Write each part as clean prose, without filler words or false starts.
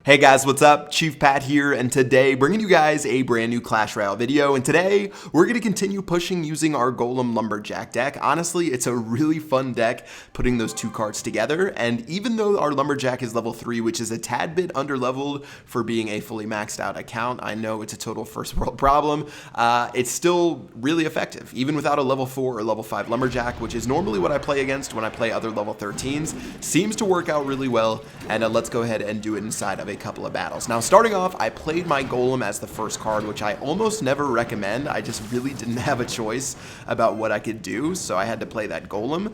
Hey guys, what's up? Chief Pat here, and today bringing you guys a brand new Clash Royale video, and today we're going to continue pushing using our Golem Lumberjack deck. Honestly, it's a really fun deck putting those two cards together, and even though our Lumberjack is level 3, which is a tad bit underleveled for being a fully maxed out account, I know it's a total first world problem, it's still really effective, even without a level 4 or level 5 Lumberjack, which is normally what I play against when I play other level 13s. Seems to work out really well, and let's go ahead and do it inside of a couple of battles. Now, starting off, I played my Golem as the first card, which I almost never recommend. I just really didn't have a choice about what I could do, so I had to play that Golem.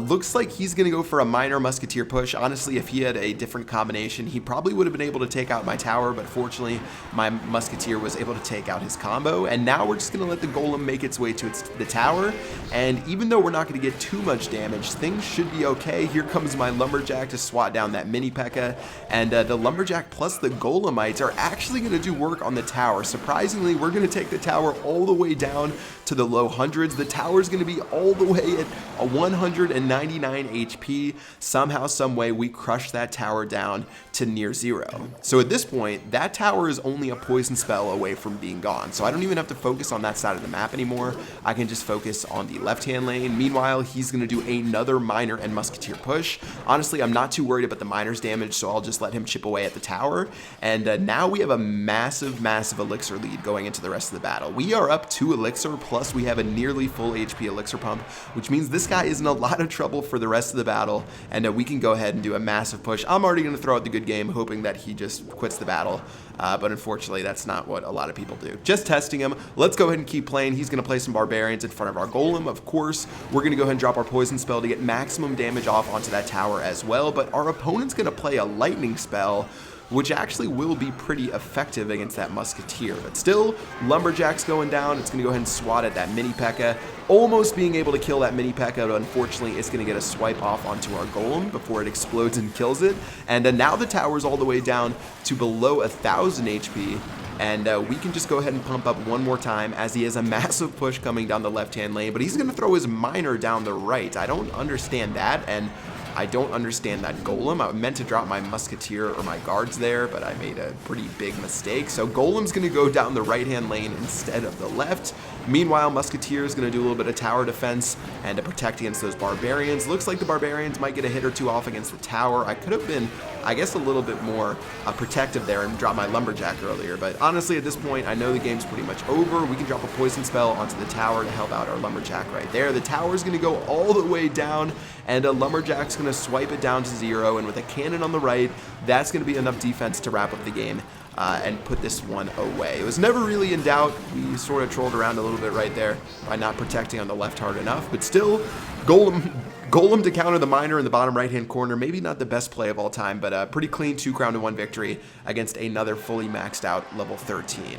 Looks like he's going to go for a minor Musketeer push. Honestly, if he had a different combination, he probably would have been able to take out my tower, but fortunately, my Musketeer was able to take out his combo, and now we're just going to let the Golem make its way to the tower, and even though we're not going to get too much damage, things should be okay. Here comes my Lumberjack to swat down that mini P.E.K.K.A, and the Lumberjack plus the Golemites are actually going to do work on the tower. Surprisingly, we're going to take the tower all the way down to the low hundreds. The tower is going to be all the way at a 199 HP. Somehow, some way, we crush that tower down to near zero. So at this point, that tower is only a poison spell away from being gone. So I don't even have to focus on that side of the map anymore. I can just focus on the left-hand lane. Meanwhile, he's going to do another miner and musketeer push. Honestly, I'm not too worried about the miner's damage, so I'll just let him chip away at the tower. And now we have a massive elixir lead going into the rest of the battle. We are up 2 elixir, plus we have a nearly full HP elixir pump, which means this guy is in a lot of trouble for the rest of the battle, and we can go ahead and do a massive push. I'm already going to throw out the good game, hoping that he just quits the battle, but unfortunately that's not what a lot of people do. Just testing him. Let's go ahead and keep playing. He's going to play some barbarians in front of our Golem. Of course, we're going to go ahead and drop our poison spell to get maximum damage off onto that tower as well, but our opponent's going to play a lightning spell, which actually will be pretty effective against that musketeer. But still, Lumberjack's going down. It's going to go ahead and swat at that mini P.E.K.K.A, almost being able to kill that mini P.E.K.K.A, but unfortunately it's going to get a swipe off onto our Golem before it explodes and kills it. And now the tower's all the way down to below 1,000 HP. And we can just go ahead and pump up one more time as he has a massive push coming down the left-hand lane, but he's going to throw his miner down the right. I don't understand that, and I don't understand that Golem. I meant to drop my musketeer or my guards there, but I made a pretty big mistake. So Golem's going to go down the right-hand lane instead of the left. Meanwhile, Musketeer is going to do a little bit of tower defense and to protect against those barbarians. Looks like the barbarians might get a hit or two off against the tower. I could have been, I guess, a little bit more protective there and dropped my Lumberjack earlier. But honestly, at this point, I know the game's pretty much over. We can drop a poison spell onto the tower to help out our Lumberjack right there. The tower's going to go all the way down, and a Lumberjack's going to swipe it down to 0. And with a cannon on the right, that's going to be enough defense to wrap up the game. And put this one away. It was never really in doubt. We sort of trolled around a little bit right there by not protecting on the left hard enough, but still, Golem to counter the miner in the bottom right-hand corner. Maybe not the best play of all time, but a pretty clean 2-crown-to-1 victory against another fully maxed out level 13.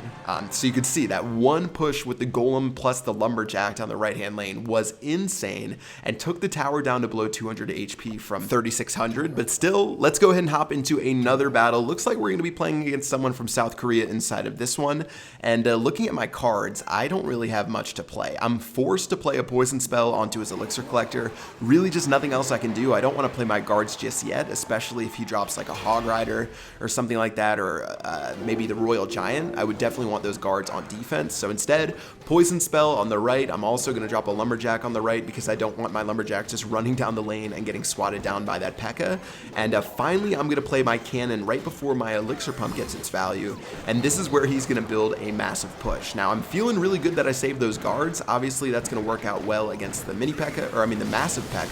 So you could see that one push with the Golem plus the Lumberjack down the right-hand lane was insane and took the tower down to below 200 HP from 3,600. But still, let's go ahead and hop into another battle. Looks like we're going to be playing against someone from South Korea inside of this one. And looking at my cards, I don't really have much to play. I'm forced to play a poison spell onto his elixir collector. Really just nothing else I can do. I don't want to play my guards just yet, especially if he drops like a Hog Rider or something like that, or maybe the Royal Giant. I would definitely want those guards on defense. So instead, poison spell on the right. I'm also going to drop a Lumberjack on the right because I don't want my Lumberjack just running down the lane and getting swatted down by that P.E.K.K.A. And finally, I'm going to play my cannon right before my elixir pump gets its value. And this is where he's going to build a massive push. Now, I'm feeling really good that I saved those guards. Obviously, that's going to work out well against the mini P.E.K.K.A, or I mean the massive P.E.K.K.A.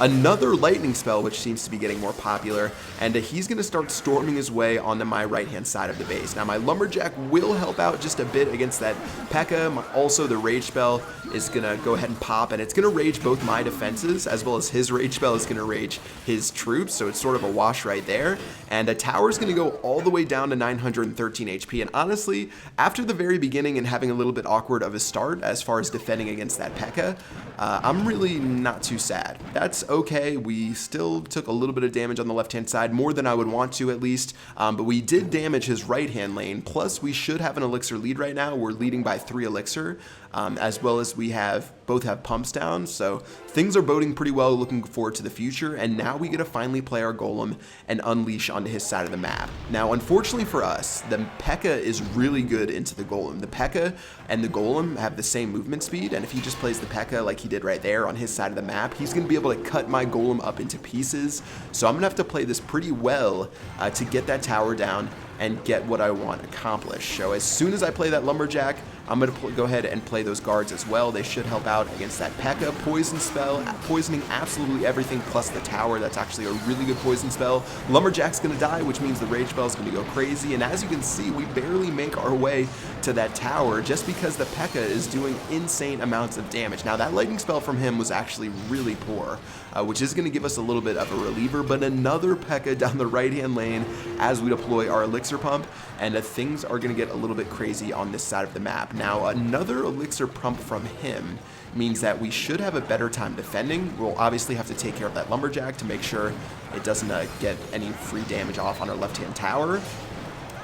Another lightning spell, which seems to be getting more popular, and he's going to start storming his way onto my right-hand side of the base. Now, my Lumberjack will help out just a bit against that P.E.K.K.A. Also, the rage spell is going to go ahead and pop, and it's going to rage both my defenses, as well as his rage spell is going to rage his troops, so it's sort of a wash right there. And a tower is going to go all the way down to 913 HP, and honestly, after the very beginning and having a little bit awkward of a start as far as defending against that P.E.K.K.A, I'm really not too sad. That's okay. We still took a little bit of damage on the left-hand side, more than I would want to at least, but we did damage his right-hand lane, plus we should have an elixir lead right now. We're leading by 3 elixir, as well as we have both have pumps down, so things are boding pretty well, looking forward to the future, and now we get to finally play our Golem and unleash onto his side of the map. Now, unfortunately for us, the P.E.K.K.A. is really good into the Golem. The P.E.K.K.A. and the Golem have the same movement speed, and if he just plays the P.E.K.K.A. like he did right there on his side of the map, he's going to be able to cut my Golem up into pieces, so I'm going to have to play this pretty well to get that tower down and get what I want accomplished. So as soon as I play that Lumberjack, I'm going to go ahead and play those guards as well. They should help out against that P.E.K.K.A. poison spell, poisoning absolutely everything plus the tower. That's actually a really good poison spell. Lumberjack's going to die, which means the rage spell is going to go crazy. And as you can see, we barely make our way to that tower just because the P.E.K.K.A. is doing insane amounts of damage. Now, that lightning spell from him was actually really poor, which is going to give us a little bit of a reliever, but another P.E.K.K.A. down the right-hand lane as we deploy our elixir pump, and things are going to get a little bit crazy on this side of the map. Now, another elixir pump from him means that we should have a better time defending. We'll obviously have to take care of that Lumberjack to make sure it doesn't get any free damage off on our left-hand tower.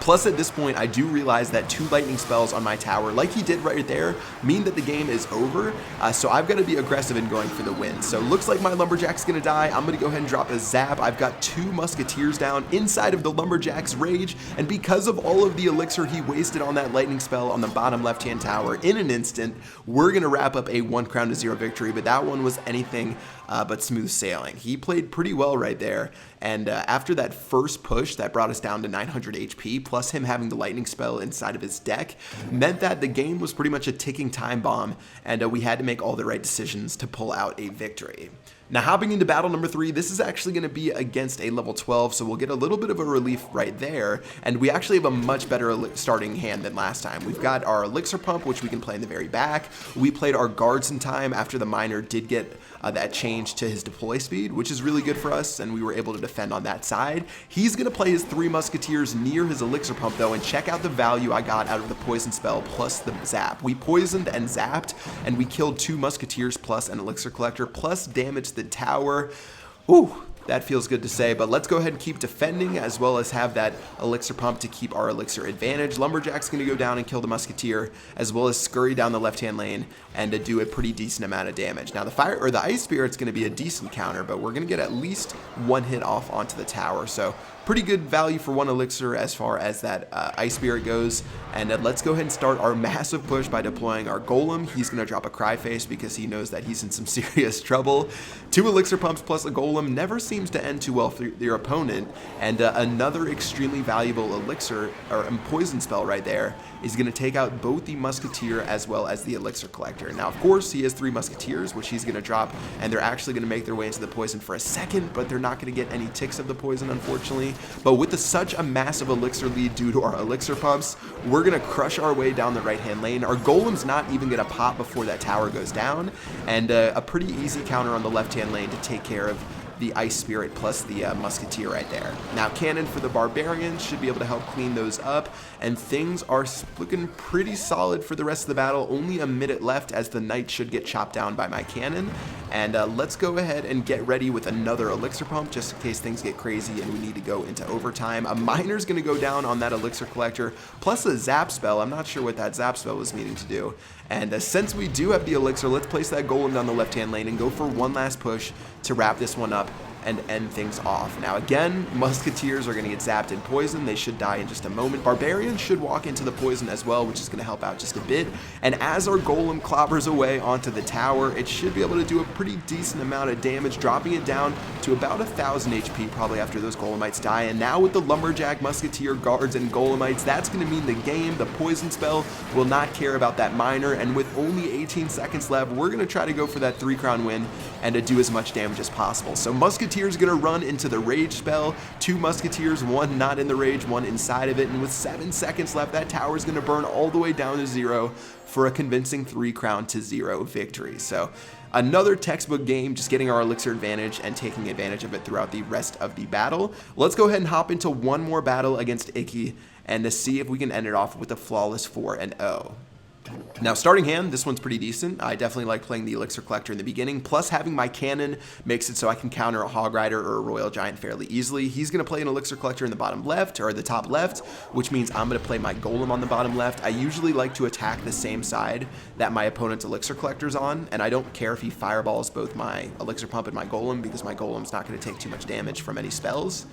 Plus, at this point, I do realize that 2 lightning spells on my tower, like he did right there, mean that the game is over, so I've got to be aggressive in going for the win. So looks like my Lumberjack's going to die. I'm going to go ahead and drop a zap. I've got 2 musketeers down inside of the Lumberjack's rage, and because of all of the elixir he wasted on that lightning spell on the bottom left-hand tower, in an instant, we're going to wrap up a 1 crown to 0 victory, but that one was anything but smooth sailing. He played pretty well right there, and after that first push that brought us down to 900 HP, plus him having the lightning spell inside of his deck, meant that the game was pretty much a ticking time bomb, and we had to make all the right decisions to pull out a victory. Now, hopping into battle number 3, this is actually going to be against a level 12, so we'll get a little bit of a relief right there, and we actually have a much better starting hand than last time. We've got our elixir pump, which we can play in the very back. We played our guards in time after the miner did get that change to his deploy speed, which is really good for us, and we were able to defend on that side. He's going to play his 3 musketeers near his elixir pump, though, and check out the value I got out of the poison spell plus the zap. We poisoned and zapped, and we killed 2 musketeers plus an elixir collector, plus damaged the tower. Ooh, that feels good to say, but let's go ahead and keep defending as well as have that elixir pump to keep our elixir advantage. Lumberjack's going to go down and kill the musketeer as well as scurry down the left-hand lane and to do a pretty decent amount of damage. Now, the ice spirit's going to be a decent counter, but we're going to get at least 1 hit off onto the tower, so pretty good value for 1 elixir as far as that ice spirit goes. And let's go ahead and start our massive push by deploying our golem. He's going to drop a cry face because he knows that he's in some serious trouble. 2 elixir pumps plus a golem never seems to end too well for your opponent, and another extremely valuable elixir or poison spell right there is going to take out both the musketeer as well as the elixir collector. Now, of course, he has 3 musketeers, which he's going to drop, and they're actually going to make their way into the poison for a second, but they're not going to get any ticks of the poison, unfortunately. But with such a massive elixir lead due to our elixir pumps, we're going to crush our way down the right-hand lane. Our golem's not even going to pop before that tower goes down, and a pretty easy counter on the left-hand lane to take care of the ice spirit plus the musketeer right there. Now, cannon for the barbarians should be able to help clean those up, and things are looking pretty solid for the rest of the battle. Only a minute left as the knight should get chopped down by my cannon, and let's go ahead and get ready with another elixir pump just in case things get crazy and we need to go into overtime. A miner's going to go down on that elixir collector plus a zap spell. I'm not sure what that zap spell was meaning to do, and since we do have the elixir, let's place that golem down the left-hand lane and go for one last push to wrap this one up and end things off. Now, again, musketeers are going to get zapped and poisoned. They should die in just a moment. Barbarians should walk into the poison as well, which is going to help out just a bit. And as our golem clobbers away onto the tower, it should be able to do a pretty decent amount of damage, dropping it down to about 1,000 HP probably after those golemites die. And now with the lumberjack, musketeer, guards, and golemites, that's going to mean the game, the poison spell, will not care about that miner. And with only 18 seconds left, we're going to try to go for that 3-crown win and to do as much damage as possible. So musketeers going to run into the rage spell. 2 musketeers, 1 not in the rage, 1 inside of it, and with 7 seconds left, that tower is going to burn all the way down to 0 for a convincing 3-crown to 0 victory. So another textbook game, just getting our elixir advantage and taking advantage of it throughout the rest of the battle. Let's go ahead and hop into one more battle against Icky and to see if we can end it off with a flawless 4-0. Now, starting hand, this one's pretty decent. I definitely like playing the Elixir Collector in the beginning, plus having my cannon makes it so I can counter a Hog Rider or a Royal Giant fairly easily. He's going to play an Elixir Collector in the bottom left, or the top left, which means I'm going to play my Golem on the bottom left. I usually like to attack the same side that my opponent's Elixir Collector's on, and I don't care if he fireballs both my Elixir Pump and my Golem, because my Golem's not going to take too much damage from any spells.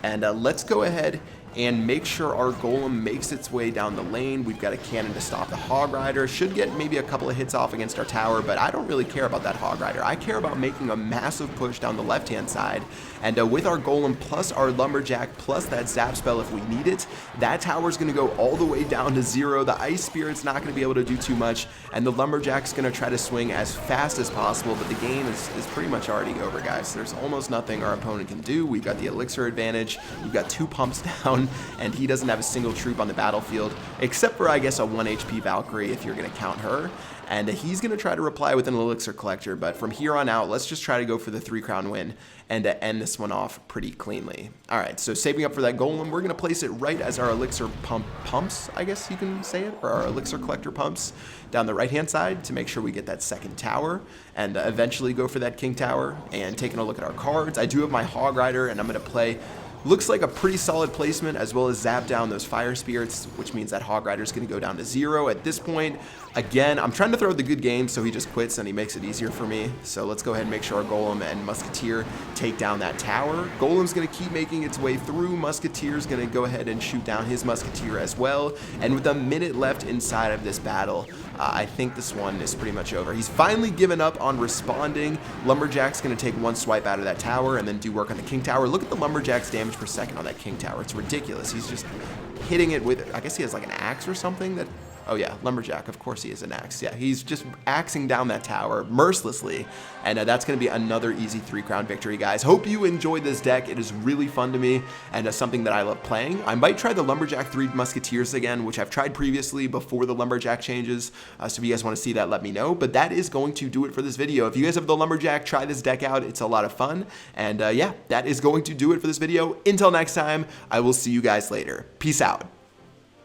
And let's go ahead and make sure our Golem makes its way down the lane. We've got a cannon to stop the Hog Rider. Should get maybe a couple of hits off against our tower, but I don't really care about that Hog Rider. I care about making a massive push down the left-hand side. And with our Golem plus our Lumberjack plus that Zap spell if we need it, that tower's going to go all the way down to 0. The Ice Spirit's not going to be able to do too much, and the Lumberjack's going to try to swing as fast as possible, but the game is pretty much already over, guys. There's almost nothing our opponent can do. We've got the Elixir advantage. We've got 2 pumps down, and he doesn't have a single troop on the battlefield, except for, I guess, a 1 HP Valkyrie if you're going to count her. And he's going to try to reply with an Elixir Collector, but from here on out, let's just try to go for the 3-crown win and to end this one off pretty cleanly. All right, so saving up for that Golem, we're going to place it right as our Elixir pumps, I guess you can say it, or our Elixir Collector pumps down the right-hand side to make sure we get that second tower, and eventually go for that King Tower. And taking a look at our cards, I do have my Hog Rider, and I'm going to play looks like a pretty solid placement, as well as zap down those Fire Spirits, which means that Hog Rider's going to go down to 0 at this point. Again, I'm trying to throw the good game, so he just quits and he makes it easier for me. So let's go ahead and make sure our Golem and Musketeer take down that tower. Golem's going to keep making its way through. Musketeer's going to go ahead and shoot down his Musketeer as well. And with a minute left inside of this battle, I think this one is pretty much over. He's finally given up on responding. Lumberjack's going to take 1 swipe out of that tower and then do work on the King Tower. Look at the Lumberjack's damage per second on that King Tower. It's ridiculous. He's just hitting it with, I guess he has like an axe or something that... Oh yeah, Lumberjack, of course he is an axe. Yeah, he's just axing down that tower mercilessly, and that's going to be another easy 3-crown victory, guys. Hope you enjoyed this deck. It is really fun to me, and something that I love playing. I might try the Lumberjack 3 Musketeers again, which I've tried previously before the Lumberjack changes, so if you guys want to see that, let me know. But that is going to do it for this video. If you guys have the Lumberjack, try this deck out. It's a lot of fun, and yeah, that is going to do it for this video. Until next time, I will see you guys later. Peace out.